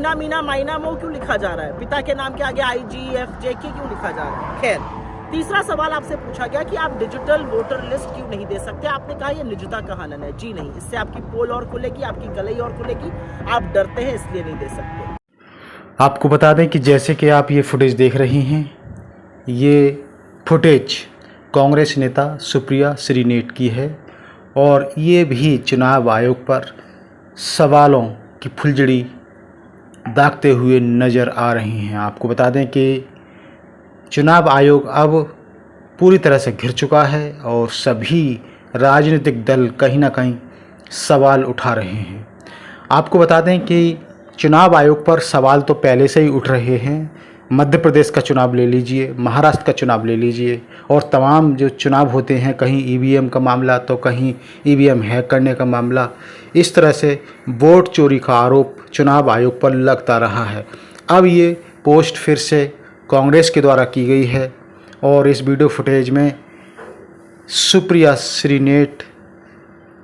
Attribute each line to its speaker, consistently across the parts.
Speaker 1: मीना मीना माइना मो क्यों लिखा जा रहा है? पिता के नाम के आगे IGFJK क्यों लिखा जा रहा है? खैर, तीसरा सवाल आपसे पूछा गया कि आप डिजिटल वोटर लिस्ट क्यों नहीं दे सकते? आपने कहा ये निजता का हनन है। जी नहीं, इससे आपकी पोल और खुलेगी, आपकी गलई और खुलेगी। आप डरते हैं इसलिए नहीं दे सकते।
Speaker 2: आपको बता दें कि जैसे कि आप ये फुटेज देख रही हैं, ये फुटेज कांग्रेस नेता सुप्रिया श्रीनेट की है और ये भी चुनाव आयोग पर सवालों की फुलझड़ी दागते हुए नज़र आ रही हैं। आपको बता दें कि चुनाव आयोग अब पूरी तरह से घिर चुका है और सभी राजनीतिक दल कहीं ना कहीं सवाल उठा रहे हैं। आपको बता दें कि चुनाव आयोग पर सवाल तो पहले से ही उठ रहे हैं। मध्य प्रदेश का चुनाव ले लीजिए, महाराष्ट्र का चुनाव ले लीजिए और तमाम जो चुनाव होते हैं, कहीं EVM का मामला तो कहीं EVM हैक करने का मामला, इस तरह से वोट चोरी का आरोप चुनाव आयोग पर लगता रहा है। अब ये पोस्ट फिर से कांग्रेस के द्वारा की गई है और इस वीडियो फुटेज में सुप्रिया श्रीनेट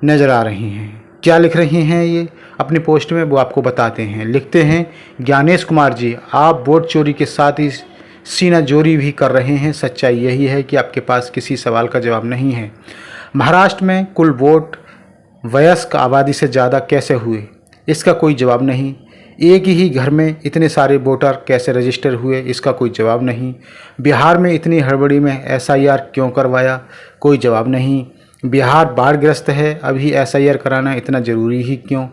Speaker 2: नज़र आ रही हैं। क्या लिख रही हैं ये अपनी पोस्ट में, वो आपको बताते हैं। लिखते हैं, ज्ञानेश कुमार जी, आप वोट चोरी के साथ ही सीना जोरी भी कर रहे हैं। सच्चाई यही है कि आपके पास किसी सवाल का जवाब नहीं है। महाराष्ट्र में कुल वोट वयस्क आबादी से ज़्यादा कैसे हुए, इसका कोई जवाब नहीं। एक ही घर में इतने सारे वोटर कैसे रजिस्टर हुए, इसका कोई जवाब नहीं। बिहार में इतनी हड़बड़ी में SIR क्यों करवाया, कोई जवाब नहीं। बिहार बाढ़ग्रस्त है, अभी SIR कराना इतना ज़रूरी ही क्यों,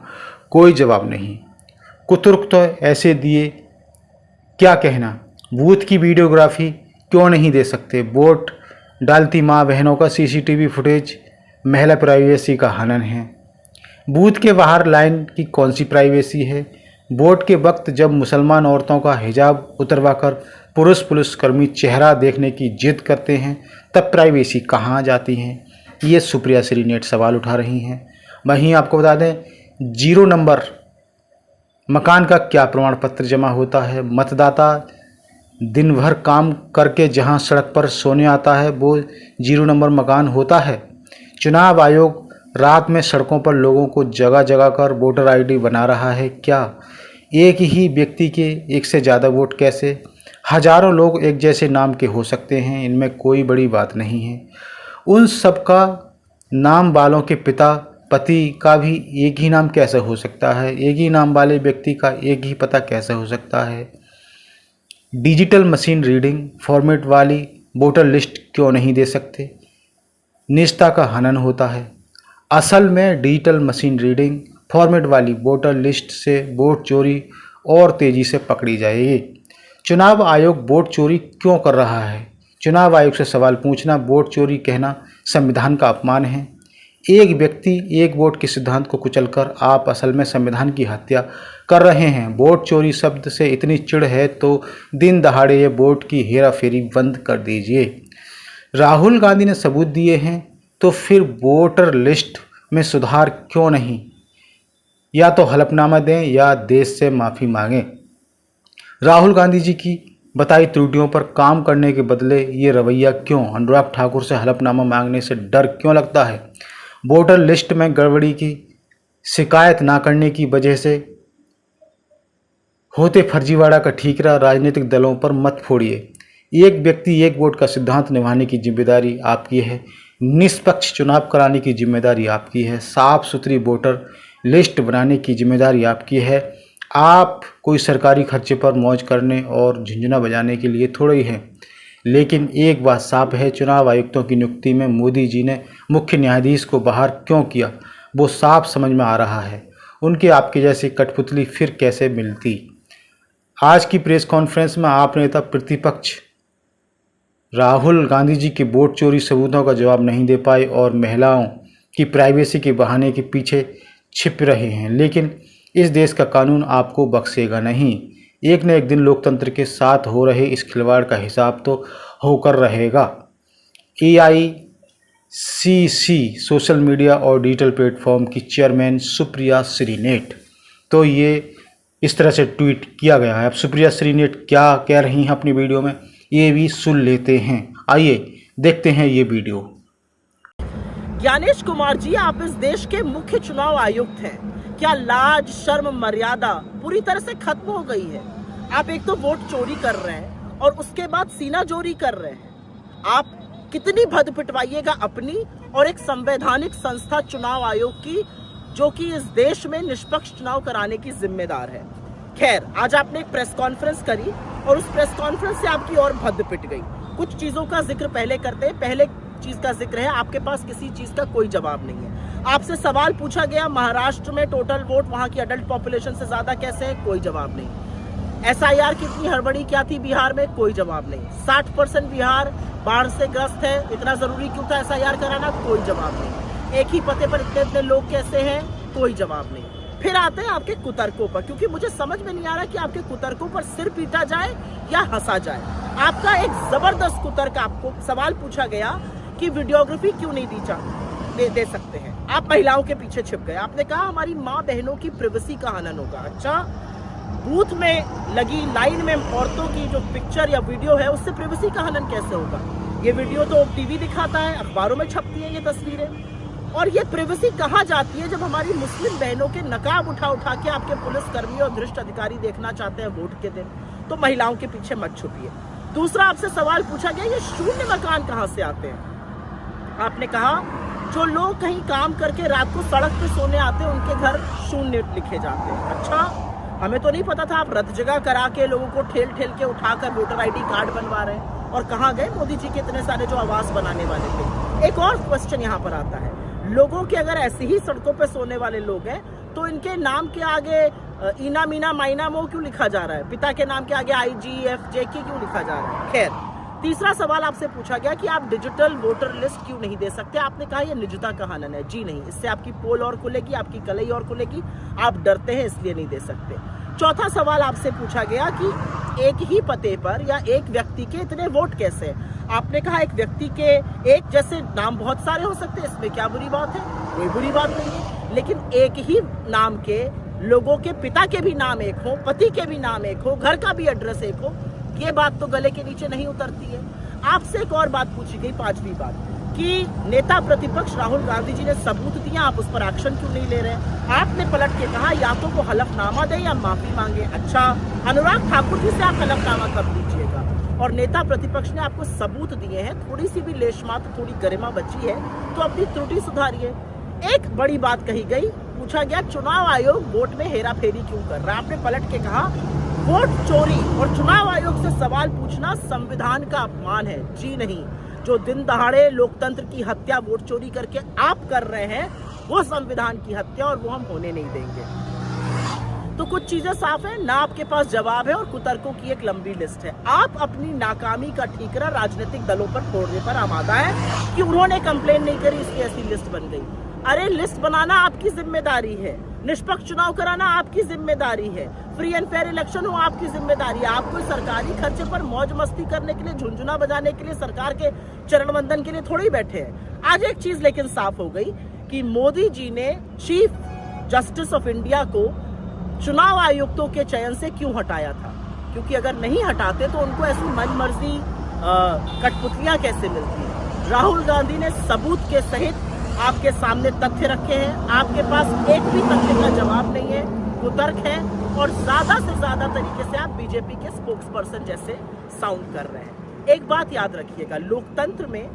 Speaker 2: कोई जवाब नहीं। कुतुर्क तो ऐसे दिए, क्या कहना। बूथ की वीडियोग्राफी क्यों नहीं दे सकते, वोट डालती माँ बहनों का CCTV फुटेज महिला प्राइवेसी का हनन है। बूथ के बाहर लाइन की कौन सी प्राइवेसी है। वोट के वक्त जब मुसलमान औरतों का हिजाब उतरवाकर पुरुष पुलिसकर्मी चेहरा देखने की जिद करते हैं, तब प्राइवेसी कहाँ जाती है। ये सुप्रिया श्रीनेट सवाल उठा रही हैं। वहीं आपको बता दें, 0 नंबर मकान का क्या प्रमाण पत्र जमा होता है। मतदाता दिन भर काम करके जहां सड़क पर सोने आता है, वो 0 नंबर मकान होता है। चुनाव आयोग रात में सड़कों पर लोगों को जगह जगह कर वोटर ID बना रहा है। क्या एक ही व्यक्ति के एक से ज़्यादा वोट कैसे? हजारों लोग एक जैसे नाम के हो सकते हैं, इनमें कोई बड़ी बात नहीं है। उन सबका नाम वालों के पिता पति का भी एक ही नाम कैसे हो सकता है? एक ही नाम वाले व्यक्ति का एक ही पता कैसे हो सकता है? डिजिटल मशीन रीडिंग फॉर्मेट वाली वोटर लिस्ट क्यों नहीं दे सकते? निजता का हनन होता है। असल में डिजिटल मशीन रीडिंग फॉर्मेट वाली वोटर लिस्ट से वोट चोरी और तेज़ी से पकड़ी जाएगी। चुनाव आयोग वोट चोरी क्यों कर रहा है? चुनाव आयोग से सवाल पूछना, वोट चोरी कहना संविधान का अपमान है। एक व्यक्ति एक वोट के सिद्धांत को कुचलकर आप असल में संविधान की हत्या कर रहे हैं। वोट चोरी शब्द से इतनी चिढ़ है तो दिन दहाड़े ये वोट की हेराफेरी बंद कर दीजिए। राहुल गांधी ने सबूत दिए हैं तो फिर वोटर लिस्ट में सुधार क्यों नहीं? या तो हलफनामा दें या देश से माफ़ी मांगें। राहुल गांधी जी की बताई त्रुटियों पर काम करने के बदले ये रवैया क्यों? अनुराग ठाकुर से हलफनामा मांगने से डर क्यों लगता है? वोटर लिस्ट में गड़बड़ी की शिकायत ना करने की वजह से होते फर्जीवाड़ा का ठीकरा राजनीतिक दलों पर मत फोड़िए। एक व्यक्ति एक वोट का सिद्धांत निभाने की जिम्मेदारी आपकी है। निष्पक्ष चुनाव कराने की जिम्मेदारी आपकी है। साफ सुथरी वोटर लिस्ट बनाने की जिम्मेदारी आपकी है। आप कोई सरकारी खर्चे पर मौज करने और झुंझुना बजाने के लिए थोड़े ही हैं। लेकिन एक बात साफ है, चुनाव आयुक्तों की नियुक्ति में मोदी जी ने मुख्य न्यायाधीश को बाहर क्यों किया, वो साफ समझ में आ रहा है। उनके आपके जैसी कठपुतली फिर कैसे मिलती। आज की प्रेस कॉन्फ्रेंस में आप नेता प्रतिपक्ष राहुल गांधी जी के वोट चोरी सबूतों का जवाब नहीं दे पाए और महिलाओं की प्राइवेसी के बहाने के पीछे छिप रहे हैं। लेकिन इस देश का कानून आपको बख्शेगा नहीं। एक न एक दिन लोकतंत्र के साथ हो रहे इस खिलवाड़ का हिसाब तो होकर रहेगा। AICC सोशल मीडिया और डिजिटल प्लेटफॉर्म की चेयरमैन सुप्रिया श्रीनेट, तो ये इस तरह से ट्वीट किया गया है। अब सुप्रिया श्रीनेट क्या कह रही हैं अपनी वीडियो में, ये भी सुन लेते हैं। आइए देखते हैं ये वीडियो।
Speaker 1: ज्ञानेश कुमार जी, आप इस देश के मुख्य चुनाव आयुक्त हैं। क्या लाज शर्म मर्यादा पूरी तरह से खत्म हो गई है। आप एक तो वोट चोरी कर रहे हैं और उसके बाद सीना चोरी कर रहे हैं। आप कितनी भद पिटवाइएगा अपनी और एक संवैधानिक संस्था चुनाव आयोग की, जो कि इस देश में निष्पक्ष चुनाव कराने की जिम्मेदार है। खैर, आज आपने एक प्रेस कॉन्फ्रेंस करी और उस प्रेस कॉन्फ्रेंस से आपकी और भद पिट गई। कुछ चीजों का जिक्र पहले करते हैं। पहले चीज का जिक्र है, आपके पास किसी चीज का कोई जवाब नहीं है। आपसे सवाल पूछा गया महाराष्ट्र में टोटल वोट वहां की अडल्ट पॉपुलेशन से ज्यादा कैसे है, कोई जवाब नहीं। SIR की इतनी हड़बड़ी क्या थी बिहार में, कोई जवाब नहीं। 60% बिहार बाढ़ से ग्रस्त है, इतना जरूरी क्यों था SIR कराना, कोई जवाब नहीं। एक ही पते पर इतने लोग कैसे हैं, कोई जवाब नहीं। फिर आते हैं आपके कुतर्कों पर, क्योंकि मुझे समझ में नहीं आ रहा कि आपके कुतर्कों पर सिर पीटा जाए या हंसा जाए। आपका एक जबरदस्त कुतर्क, आपको सवाल पूछा गया कि वीडियोग्राफी क्यों नहीं दे सकते हैं। आप महिलाओं के पीछे छिप गए। आपने कहा हमारी माँ बहनों की प्रिवेसी का हनन होगा। अच्छा, बूथ में लगी लाइन में औरतों की जो पिक्चर या वीडियो है, उससे प्रिवेसी का हनन कैसे होगा? ये वीडियो तो टीवी दिखाता है, अखबारों में छपती है ये तस्वीरें। और ये प्रिवेसी कहाँ जाती है जब हमारी मुस्लिम बहनों के नकाब उठा के आपके पुलिसकर्मी और भ्रष्ट अधिकारी देखना चाहते हैं वोट के दिन, तो महिलाओं के पीछे मत छुपिए। दूसरा, आपसे सवाल पूछा गया ये शून्य मकान कहाँ से आते हैं। आपने कहा जो लोग कहीं काम करके रात को सड़क पे सोने आते हैं उनके घर शून्य लिखे जाते हैं। अच्छा, हमें तो नहीं पता था आप रत जगह करा के लोगों को ठेल के उठाकर वोटर ID कार्ड बनवा रहे हैं। और कहाँ गए मोदी जी के इतने सारे जो आवास बनाने वाले थे? एक और क्वेश्चन यहाँ पर आता है, लोगों के अगर ऐसे ही सड़कों पे सोने वाले लोग हैं तो इनके नाम के आगे इना मीना माइना मो क्यों लिखा जा रहा है? पिता के नाम के आगे IGFJK क्यों लिखा जा रहा है? खैर, तीसरा सवाल आपसे पूछा गया कि आप डिजिटल वोटर लिस्ट क्यों नहीं दे सकते। आपने कहा यह निजता का हनन है। जी नहीं, इससे आपकी पोल और खुलेगी, आपकी कलई और खुलेगी। आप डरते हैं इसलिए नहीं दे सकते। चौथा सवाल आपसे पूछा गया कि एक ही पते पर या एक व्यक्ति के इतने वोट कैसे? आपने कहा एक व्यक्ति के एक जैसे नाम बहुत सारे हो सकते हैं, इसमें क्या बुरी बात है? कोई बुरी बात नहीं है। लेकिन एक ही नाम के लोगों के पिता के भी नाम एक हो, पति के भी नाम एक हो, घर का भी एड्रेस एक हो, ये बात तो गले के नीचे नहीं उतरती है। आपसे एक और बात पूछी गई, पांचवी बात, कि नेता प्रतिपक्ष राहुल गांधी जी ने सबूत दिया, आप उस पर एक्शन क्यों नहीं ले रहे? आपने पलट के कहा या तो वो हलफनामा दे या माफी मांगे। अच्छा, अनुराग ठाकुर जी से आप हलफनामा कब लीजिएगा? और नेता प्रतिपक्ष ने आपको सबूत दिए हैं, थोड़ी सी भी लेशमात्र थोड़ी गरिमा बची है तो अपनी त्रुटि सुधारिए। एक बड़ी बात कही गई, पूछा गया चुनाव आयोग वोट में हेरा फेरी क्यों कर रहा है? आपने पलट के कहा वोट चोरी और चुनाव आयोग से सवाल पूछना संविधान का अपमान है। जी नहीं, जो दिन दहाड़े लोकतंत्र की हत्या वोट चोरी करके आप कर रहे हैं वो संविधान की हत्या, और वो हम होने नहीं देंगे। तो कुछ चीजें साफ है, ना आपके पास जवाब है और कुतर्कों की एक लंबी लिस्ट है। आप अपनी नाकामी का ठीकरा राजनीतिक दलों पर फोड़ने पर आमादा है कि उन्होंने कंप्लेन नहीं करी इसकी ऐसी लिस्ट बन गई। अरे लिस्ट बनाना आपकी जिम्मेदारी है, निष्पक्ष चुनाव कराना आपकी जिम्मेदारी है, फ्री एंड फेयर इलेक्शन हो आपकी जिम्मेदारी है। आप कोई सरकारी खर्चे पर मौज मस्ती करने के लिए, झुंझुना बजाने के लिए, सरकार के चरण वंदन के लिए थोड़ी बैठे हैं। आज एक चीज लेकिन साफ हो गई कि मोदी जी ने चीफ जस्टिस ऑफ इंडिया को चुनाव आयुक्तों के चयन से क्यों हटाया था? क्योंकि अगर नहीं हटाते तो उनको ऐसी मनमर्जी कठपुतलियां कैसे मिलती। राहुल गांधी ने सबूत के सहित आपके सामने तथ्य रखे हैं, आपके पास एक भी तथ्य का जवाब नहीं है, कुतर्क है और ज्यादा से ज्यादा तरीके से आप बीजेपी के स्पोक्सपर्सन जैसे साउंड कर रहे हैं। एक बात याद रखिएगा, लोकतंत्र में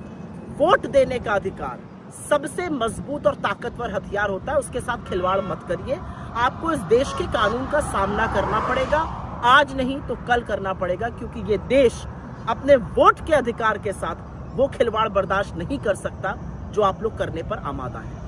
Speaker 1: वोट देने का अधिकार सबसे मजबूत और ताकतवर हथियार होता है, उसके साथ खिलवाड़ मत करिए। आपको इस देश के कानून का सामना करना पड़ेगा, आज नहीं तो कल करना पड़ेगा, क्योंकि ये देश अपने वोट के अधिकार के साथ वो खिलवाड़ बर्दाश्त नहीं कर सकता जो आप लोग करने पर आमादा है।